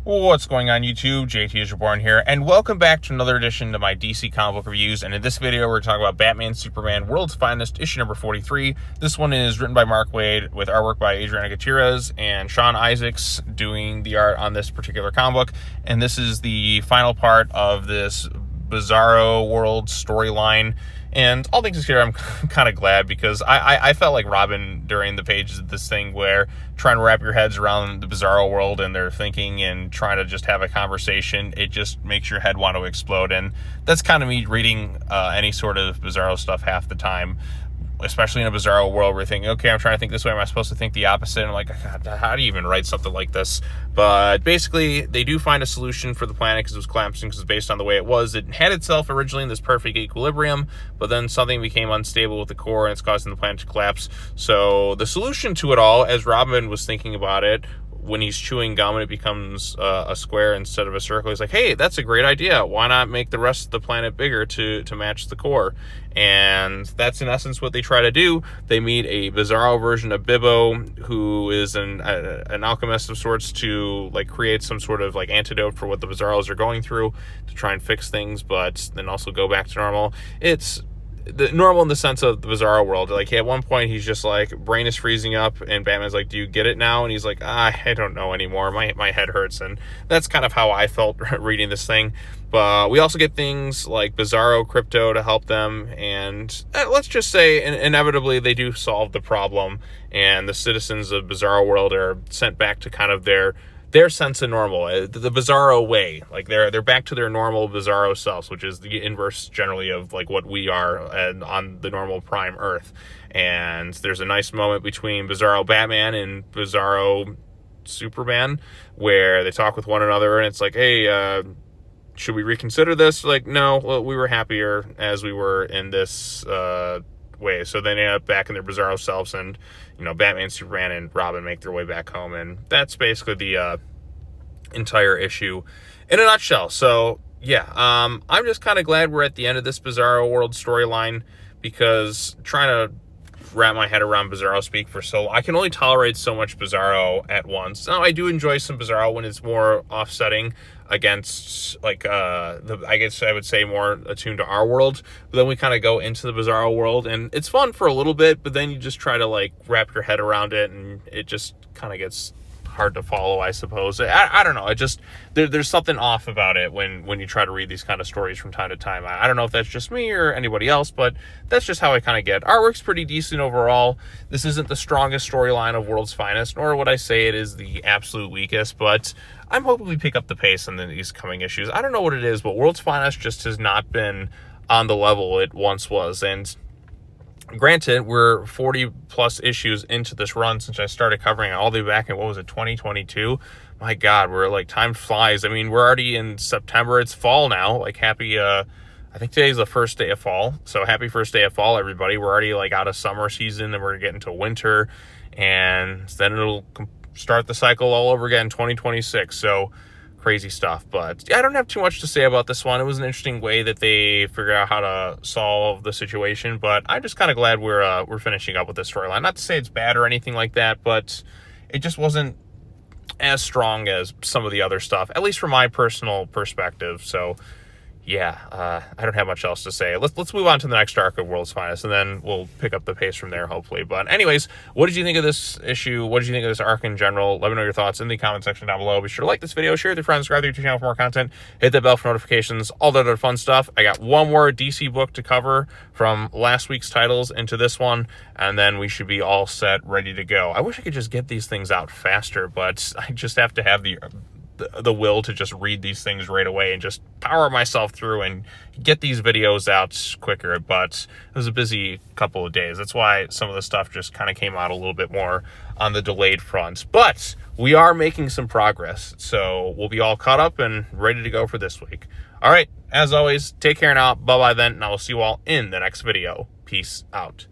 What's going on YouTube? JT is Reborn here, and welcome back to another edition of my DC comic book reviews. And in this video, we're talking about Batman Superman World's Finest, issue number 43. This one is written by Mark Waid with artwork by Adriana Gutierrez and Sean Isaacs doing the art on this particular comic book. And this is the final part of this Bizarro World storyline. And all things considered, I'm kind of glad because I felt like Robin during the pages of this thing where trying to wrap your heads around the Bizarro world and their thinking and trying to just have a conversation, it just makes your head want to explode. And that's kind of me reading any sort of Bizarro stuff half the time, especially in a Bizarro world where you're thinking, okay, I'm trying to think this way, am I supposed to think the opposite? And I'm like, God, how do you even write something like this? But basically, they do find a solution for the planet because it was collapsing, because it's based on the way it was. It had itself originally in this perfect equilibrium, but then something became unstable with the core, and it's causing the planet to collapse. So the solution to it all, as Robin was thinking about it, when he's chewing gum and it becomes a square instead of a circle, he's like, hey, that's a great idea. Why not make the rest of the planet bigger to match the core? And that's in essence what they try to do. They meet a Bizarro version of Bibbo, who is an alchemist of sorts, to like create some sort of like antidote for what the Bizarros are going through to try and fix things, but then also go back to normal. It's the normal in the sense of the Bizarro world. Like at one point he's just like, brain is freezing up, and Batman's like, do you get it now? And he's like, I don't know anymore, my head hurts. And that's kind of how I felt reading this thing. But we also get things like Bizarro crypto to help them, and let's just say inevitably they do solve the problem, and the citizens of Bizarro World are sent back to kind of their sense of normal, the Bizarro way. Like they're back to their normal Bizarro selves, which is the inverse generally of like what we are on the normal prime Earth. And there's a nice moment between Bizarro Batman and Bizarro Superman where they talk with one another, and it's like, hey, should we reconsider this? Like, no, well, we were happier as we were in this way. So they end up back in their Bizarro selves, and you know, Batman, Superman, and Robin make their way back home, and that's basically the entire issue in a nutshell. So yeah, I'm just kind of glad we're at the end of this Bizarro World storyline, because trying to wrap my head around Bizarro speak for so long, I can only tolerate so much Bizarro at once. Now I do enjoy some Bizarro when it's more offsetting against like I guess I would say more attuned to our world, but then we kind of go into the Bizarro world and it's fun for a little bit, but then you just try to like wrap your head around it and it just kind of gets hard to follow, I suppose. I don't know, it just there's something off about it when you try to read these kind of stories from time to time. I don't know if that's just me or anybody else, but that's just how I kind of get. Artwork's pretty decent overall. This isn't the strongest storyline of World's Finest, nor would I say it is the absolute weakest, but I'm hoping we pick up the pace in these coming issues. I don't know what it is, but World's Finest just has not been on the level it once was. And granted, we're 40 plus issues into this run since I started covering it all the way back in, what was it, 2022? My God, we're like, time flies. I mean, we're already in September. It's fall now. Like, happy, I think today's the first day of fall. So happy first day of fall, everybody. We're already like out of summer season, and we're gonna get into winter, and then it'll start the cycle all over again in 2026. So crazy stuff. But I don't have too much to say about this one. It was an interesting way that they figured out how to solve the situation, but I'm just kind of glad we're finishing up with this storyline. Not to say it's bad or anything like that, but it just wasn't as strong as some of the other stuff, at least from my personal perspective. So yeah, I don't have much else to say. Let's move on to the next arc of World's Finest, and then we'll pick up the pace from there, hopefully. But anyways, what did you think of this issue? What did you think of this arc in general? Let me know your thoughts in the comment section down below. Be sure to like this video, share it with your friends, subscribe to your channel for more content, hit that bell for notifications, all that other fun stuff. I got one more DC book to cover from last week's titles into this one, and then we should be all set, ready to go. I wish I could just get these things out faster, but I just have to have the will to just read these things right away and just power myself through and get these videos out quicker. But it was a busy couple of days. That's why some of the stuff just kind of came out a little bit more on the delayed front. But we are making some progress, so we'll be all caught up and ready to go for this week. All right, as always, take care now. Bye-bye then, and I will see you all in the next video. Peace out.